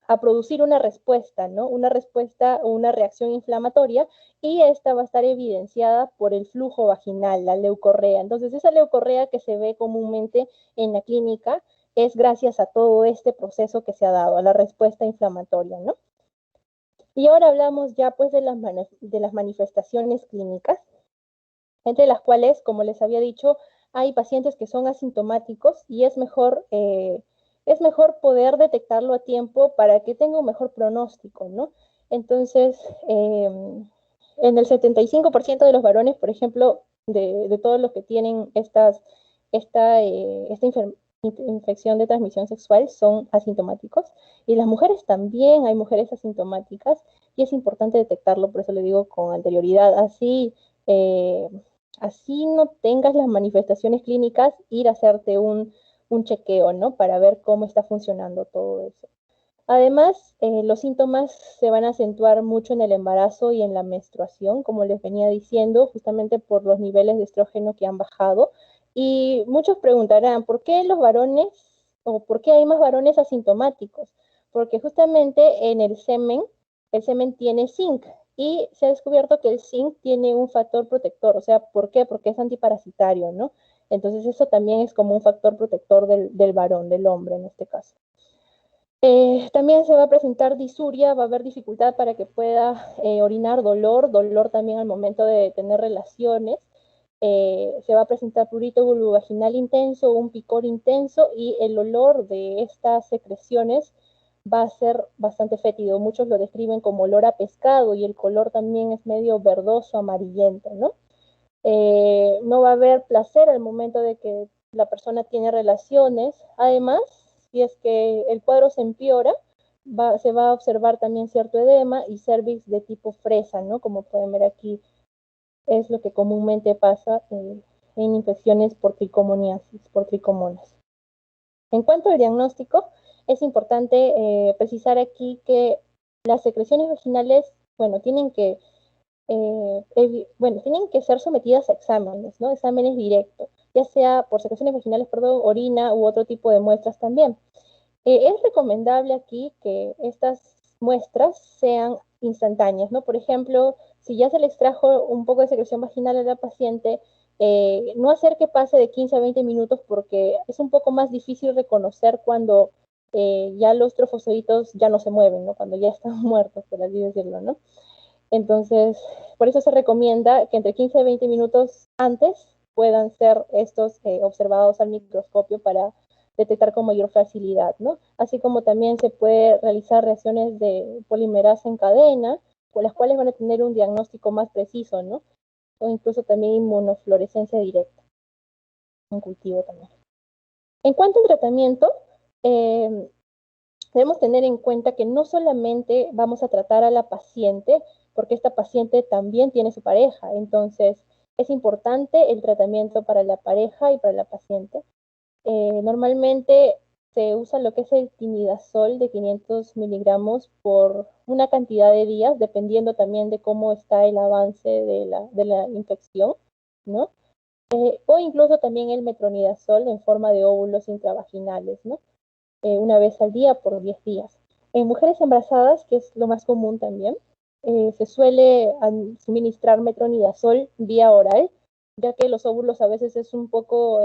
a producir una respuesta, ¿no? Una respuesta o una reacción inflamatoria y esta va a estar evidenciada por el flujo vaginal, la leucorrea. Entonces, esa leucorrea que se ve comúnmente en la clínica es gracias a todo este proceso que se ha dado, a la respuesta inflamatoria, ¿no? Y ahora hablamos ya pues de las manifestaciones clínicas, entre las cuales, como les había dicho, hay pacientes que son asintomáticos y es mejor poder detectarlo a tiempo para que tenga un mejor pronóstico, ¿no? Entonces, en el 75% de los varones, por ejemplo, de todos los que tienen esta infección de transmisión sexual son asintomáticos. Y las mujeres también, hay mujeres asintomáticas y es importante detectarlo, por eso le digo con anterioridad. Así no tengas las manifestaciones clínicas, ir a hacerte un chequeo, ¿no? Para ver cómo está funcionando todo eso. Además, los síntomas se van a acentuar mucho en el embarazo y en la menstruación, como les venía diciendo, justamente por los niveles de estrógeno que han bajado. Y muchos preguntarán, ¿por qué los varones o por qué hay más varones asintomáticos? Porque justamente en el semen tiene zinc y se ha descubierto que el zinc tiene un factor protector. O sea, ¿por qué? Porque es antiparasitario, ¿no? Entonces eso también es como un factor protector del varón, del hombre en este caso. También se va a presentar disuria, va a haber dificultad para que pueda orinar, dolor también al momento de tener relaciones. Se va a presentar prurito vulvovaginal intenso, un picor intenso y el olor de estas secreciones va a ser bastante fétido. Muchos lo describen como olor a pescado y el color también es medio verdoso, amarillento, ¿no? No va a haber placer al momento de que la persona tiene relaciones. Además, si es que el cuadro se empeora, se va a observar también cierto edema y cervix de tipo fresa, ¿no? Como pueden ver aquí, es lo que comúnmente pasa en infecciones por tricomoniasis, por tricomonas. En cuanto al diagnóstico, es importante precisar aquí que las secreciones vaginales, bueno, tienen que ser sometidas a exámenes, ¿no? Exámenes directos, ya sea por secreciones vaginales, perdón, orina u otro tipo de muestras también. Es recomendable aquí que estas muestras sean instantáneas, ¿no? Por ejemplo, si ya se le extrajo un poco de secreción vaginal a la paciente, no hacer que pase de 15 a 20 minutos porque es un poco más difícil reconocer cuando ya los trofosoditos ya no se mueven, ¿no? Cuando ya están muertos, por así decirlo, ¿no? Entonces, por eso se recomienda que entre 15 y 20 minutos antes puedan ser estos observados al microscopio para detectar con mayor facilidad, ¿no? Así como también se puede realizar reacciones de polimerasa en cadena, con las cuales van a tener un diagnóstico más preciso, ¿no? O incluso también inmunofluorescencia directa, en cultivo también. En cuanto al tratamiento, debemos tener en cuenta que no solamente vamos a tratar a la paciente, porque esta paciente también tiene su pareja. Entonces, es importante el tratamiento para la pareja y para la paciente. Normalmente se usa lo que es el timidazol de 500 miligramos por una cantidad de días, dependiendo también de cómo está el avance de la infección, ¿no? O incluso también el metronidazol en forma de óvulos intravaginales, ¿no? Una vez al día por 10 días. En mujeres embarazadas, que es lo más común también, se suele suministrar metronidazol vía oral, ya que los óvulos a veces es un poco,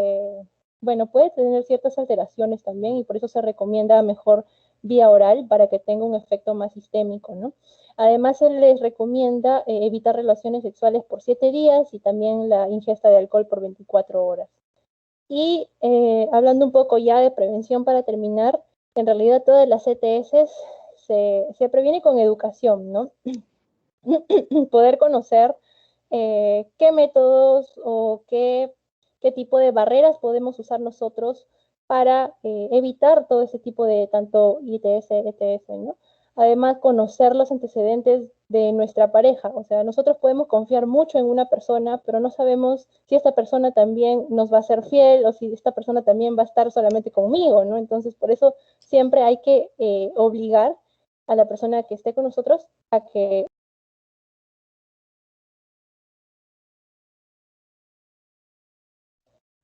bueno, puede tener ciertas alteraciones también y por eso se recomienda mejor vía oral para que tenga un efecto más sistémico, ¿no? Además, se les recomienda evitar relaciones sexuales por 7 días y también la ingesta de alcohol por 24 horas. Y hablando un poco ya de prevención para terminar, en realidad todas las ETS se previene con educación, ¿no? Poder conocer qué métodos o qué tipo de barreras podemos usar nosotros para evitar todo ese tipo de tanto ITS, ETS, ¿no? Además, conocer los antecedentes de nuestra pareja. O sea, nosotros podemos confiar mucho en una persona, pero no sabemos si esta persona también nos va a ser fiel o si esta persona también va a estar solamente conmigo, ¿no? Entonces, por eso siempre hay que obligar a la persona que esté con nosotros a que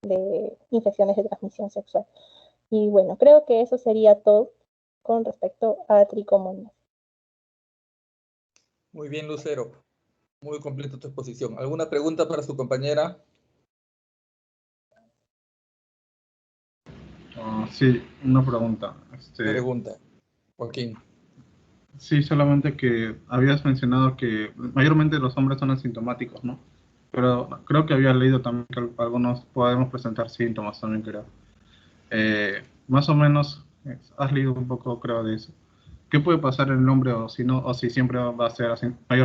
de infecciones de transmisión sexual. Y bueno, creo que eso sería todo con respecto a tricomonas. Muy bien, Lucero. Muy completa tu exposición. ¿Alguna pregunta para su compañera? Sí, una pregunta. Pregunta, Joaquín. Sí, solamente que habías mencionado que mayormente los hombres son asintomáticos, ¿no? Pero creo que había leído también que algunos podemos presentar síntomas también, creo. Más o menos, has leído un poco, creo, de eso. ¿Qué puede pasar en el hombre o si no, o si siempre va a ser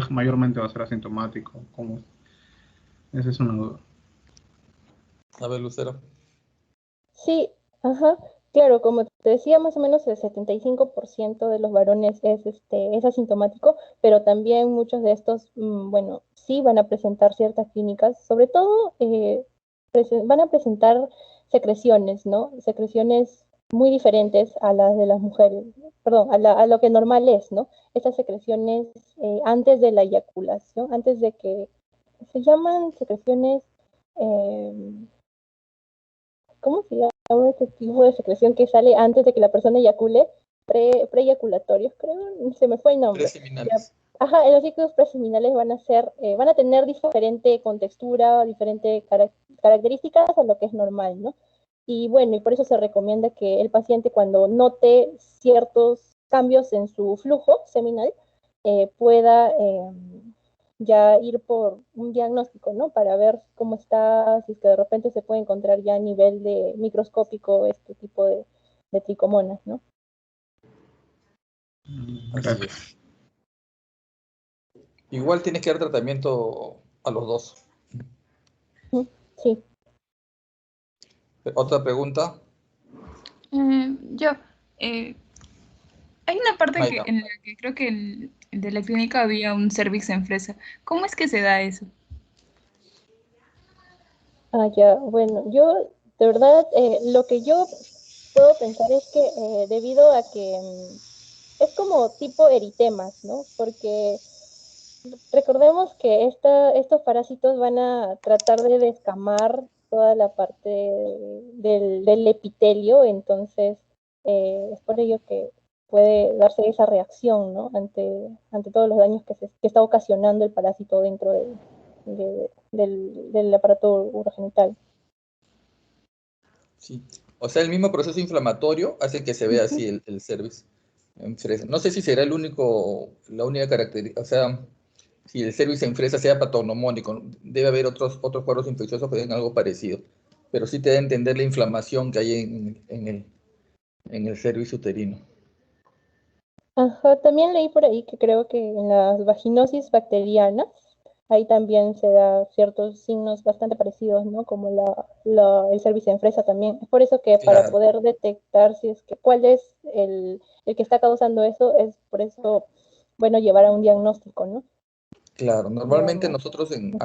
mayormente va a ser asintomático? ¿Cómo? Esa es una duda. A ver, Lucero. Sí, ajá, claro, como te decía, más o menos el 75% de los varones es asintomático, pero también muchos de estos, bueno, sí van a presentar ciertas clínicas, sobre todo van a presentar secreciones, ¿no? Secreciones muy diferentes a las de las mujeres, perdón, a lo que normal es, ¿no? Estas secreciones antes de la eyaculación, antes de que se llaman secreciones, ¿cómo se llama este tipo de secreción que sale antes de que la persona eyacule? Preeyaculatorios, creo, se me fue el nombre. Preseminales. Ajá, los ciclos preseminales van a tener diferente contextura, diferentes características a lo que es normal, ¿no? Y bueno, y por eso se recomienda que el paciente cuando note ciertos cambios en su flujo seminal pueda ya ir por un diagnóstico, ¿no? Para ver cómo está, si es que de repente se puede encontrar ya a nivel de microscópico este tipo de tricomonas, ¿no? Así es. Igual tienes que dar tratamiento a los dos. Sí. ¿Otra pregunta? Yo, hay una parte Mayra. en la que creo que de la clínica había un cervix en fresa. ¿Cómo es que se da eso? Ah, ya, bueno, yo de verdad lo que yo puedo pensar es que debido a que es como tipo eritemas, ¿no? Porque recordemos que estos parásitos van a tratar de descamar toda la parte del epitelio, entonces es por ello que puede darse esa reacción, ¿no? Ante todos los daños que está ocasionando el parásito dentro del aparato urogenital. Sí. O sea, el mismo proceso inflamatorio hace que se vea así el cervix en fresa. No sé si será la única característica, o sea, si el cervix en fresa sea patognomónico, debe haber otros cuadros infecciosos que den algo parecido, pero sí te da a entender la inflamación que hay en el cervix uterino. Ajá, también leí por ahí que creo que en las vaginosis bacterianas, ahí también se da ciertos signos bastante parecidos, ¿no? Como el cervix en fresa también. Es por eso que para Claro, poder detectar si es que cuál es el que está causando eso, es por eso bueno llevar a un diagnóstico, ¿no? claro. Normalmente Digamos. nosotros Ujú.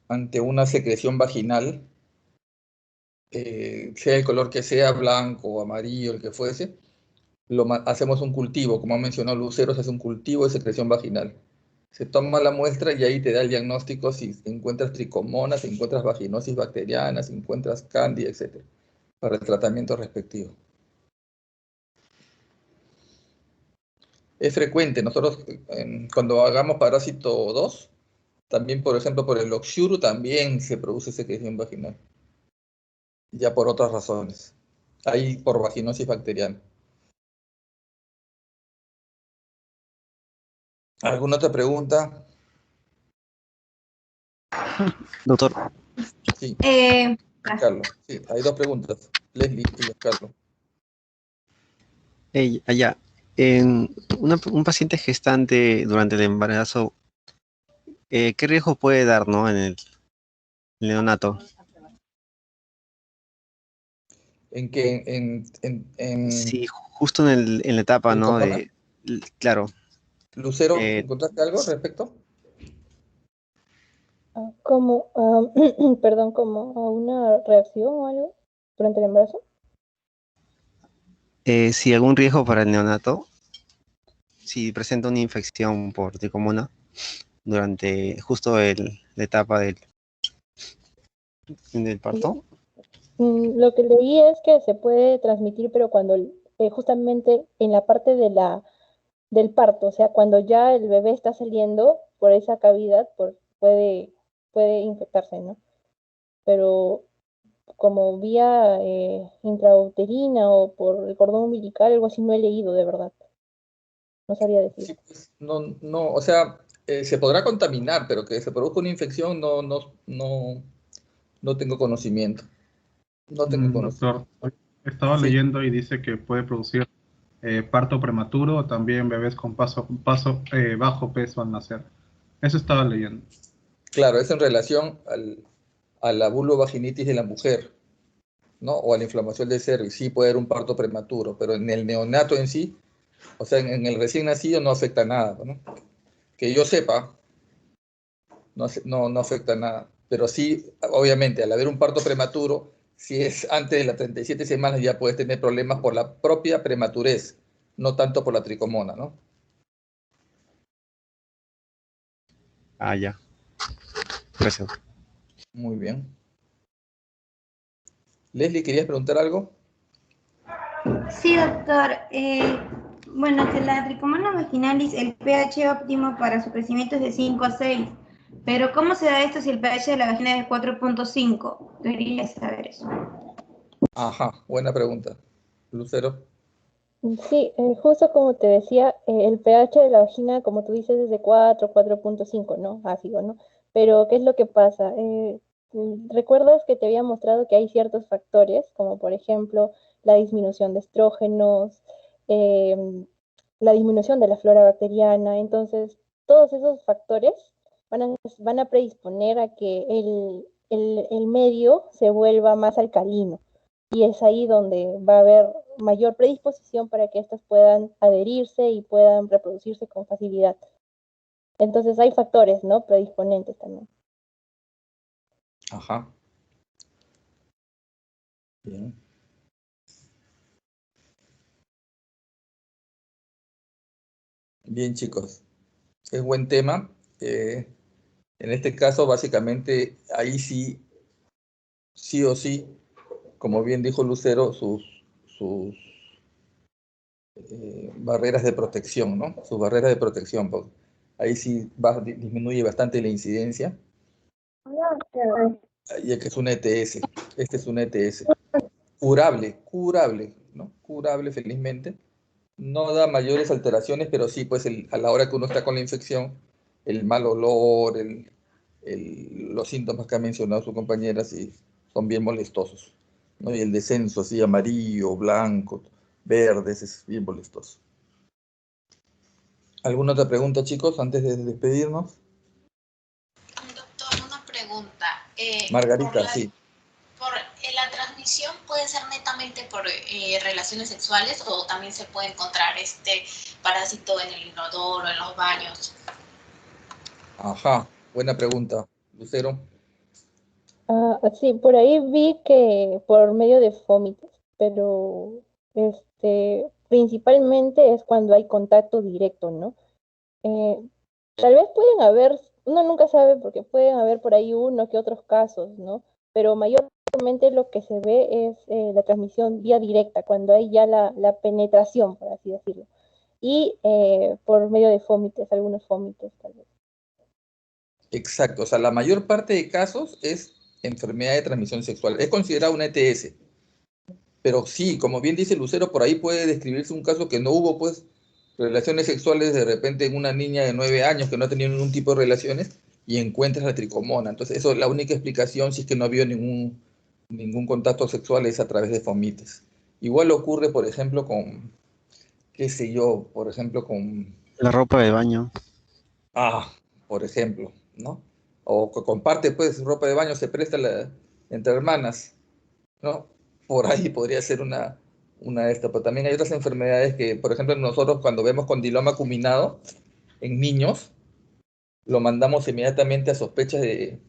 ante una secreción vaginal, sea el color que sea, blanco o amarillo, el que fuese, hacemos un cultivo, como ha mencionado Lucero, se hace un cultivo de secreción vaginal. Se toma la muestra y ahí te da el diagnóstico si encuentras tricomonas, si encuentras vaginosis bacteriana, si encuentras cándida, etc. Para el tratamiento respectivo. Es frecuente, nosotros cuando hagamos parásito 2, también por ejemplo por el Oxyuru también se produce secreción vaginal, ya por otras razones. Ahí por vaginosis bacteriana. ¿Alguna otra pregunta? Doctor, Sí, Eh, Carlos. Sí, hay dos preguntas. Leslie y Carlos. allá, un paciente gestante durante el embarazo, ¿qué riesgo puede dar, no, en el neonato? ¿En qué? Sí, justo en la etapa, ¿no? ¿Tricomona? Claro, Lucero, eh, ¿encontraste algo al respecto? Como, perdón, como a una reacción o algo durante el embarazo. si algún riesgo para el neonato, si presenta una infección por tricomona durante justo la etapa del parto. Lo que leí es que se puede transmitir, pero cuando justamente en la parte del parto, o sea, cuando ya el bebé está saliendo por esa cavidad, puede infectarse, ¿no? Pero como vía intrauterina o por el cordón umbilical, algo así, no he leído de verdad. No sabría decir. Sí, pues, no, o sea, se podrá contaminar, pero que se produzca una infección, no tengo conocimiento. No tengo conocimiento. Doctor, estaba Sí, leyendo y dice que puede producir parto prematuro o también bebés con bajo peso al nacer. Eso estaba leyendo. claro, es en relación a la vulvovaginitis de la mujer, ¿no? O a la inflamación del cervix. Sí puede haber un parto prematuro, pero en el neonato en sí, o sea, en el recién nacido no afecta nada, ¿no? Que yo sepa, no afecta nada. Pero sí, obviamente, al haber un parto prematuro, Si es antes de las 37 semanas ya puedes tener problemas por la propia prematurez, no tanto por la tricomona, ¿no? Ah, ya. Gracias. Muy bien. Leslie, ¿querías preguntar algo? Sí, doctor. Bueno, que la tricomona vaginalis, el pH óptimo para su crecimiento es de 5 a 6. Pero ¿cómo se da esto si el pH de la vagina es de 4.5? Quería saber eso. Ajá, buena pregunta. Lucero. Sí, justo como te decía, el pH de la vagina, como tú dices, es de 4.5, ¿no? Ácido, ¿no? Pero, ¿qué es lo que pasa? ¿Recuerdas que te había mostrado que hay ciertos factores, como por ejemplo la disminución de estrógenos, la disminución de la flora bacteriana? Entonces, todos esos factores van a predisponer a que el medio se vuelva más alcalino. Y es ahí donde va a haber mayor predisposición para que estas puedan adherirse y puedan reproducirse con facilidad. Entonces hay factores, ¿no? Predisponentes también. Ajá. Bien. Bien, chicos. Es buen tema. En este caso, básicamente, ahí sí o sí, como bien dijo Lucero, sus barreras de protección, ¿no? Sus barreras de protección, pues, ahí sí disminuye bastante la incidencia, ya que es un ETS. Este es un ETS. Curable, ¿no? Curable, felizmente. No da mayores alteraciones, pero sí, pues a la hora que uno está con la infección, el mal olor, los síntomas que ha mencionado su compañera, sí, son bien molestosos, ¿no? Y el descenso así amarillo, blanco, verdes, es bien molestoso. ¿Alguna otra pregunta, chicos, antes de despedirnos? Doctor, una pregunta. Margarita, sí. ¿La transmisión puede ser netamente por relaciones sexuales o también se puede encontrar este parásito en el inodoro, en los baños? Ajá, buena pregunta. Lucero. Sí, por ahí vi que por medio de vómitos, pero principalmente es cuando hay contacto directo, ¿no? Tal vez pueden haber, uno nunca sabe porque pueden haber por ahí uno que otros casos, ¿no? Pero mayormente lo que se ve es la transmisión vía directa, cuando hay ya la penetración, por así decirlo. Y por medio de vómitos, algunos vómitos tal vez. Exacto, o sea, la mayor parte de casos es enfermedad de transmisión sexual. Es considerado una ETS. Pero sí, como bien dice Lucero, por ahí puede describirse un caso que no hubo, pues, relaciones sexuales de repente en una niña de 9 años que no ha tenido ningún tipo de relaciones y encuentras la tricomona. Entonces, eso es la única explicación si es que no había ningún contacto sexual es a través de fomites. Igual ocurre, por ejemplo, con, qué sé yo, por ejemplo, con, La ropa de baño. por ejemplo, ¿no? O comparte, pues, ropa de baño, se presta entre hermanas, ¿no? Por ahí podría ser una de estas, pero también hay otras enfermedades que, por ejemplo, nosotros cuando vemos condiloma acuminado en niños, lo mandamos inmediatamente a sospechas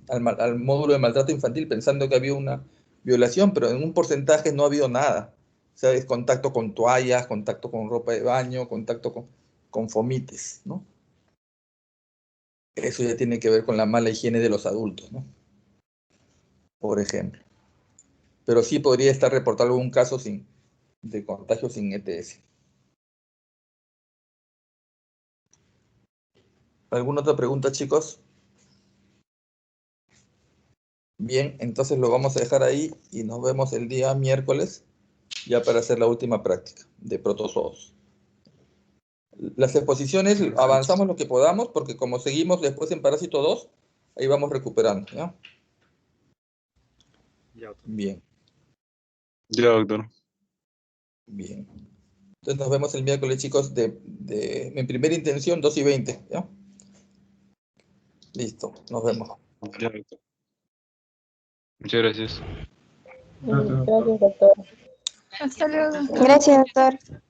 al módulo de maltrato infantil pensando que había una violación, pero en un porcentaje no ha habido nada. O sea, es contacto con toallas, contacto con ropa de baño, contacto con fomites, ¿no? Eso ya tiene que ver con la mala higiene de los adultos, ¿no? Por ejemplo. Pero sí podría estar reportado algún caso de contagio sin ETS. ¿Alguna otra pregunta, chicos? Bien, entonces lo vamos a dejar ahí y nos vemos el día miércoles ya para hacer la última práctica de protozoos. Las exposiciones avanzamos lo que podamos porque como seguimos después en Parásito 2, ahí vamos recuperando, ¿ya? Bien, Ya, doctor. bien. Entonces nos vemos el miércoles, chicos, en primera intención 2:20, ¿ya? Listo, nos vemos. Ya, doctor. Muchas gracias. Gracias, doctor. Gracias, doctor. Hasta luego. Gracias, doctor.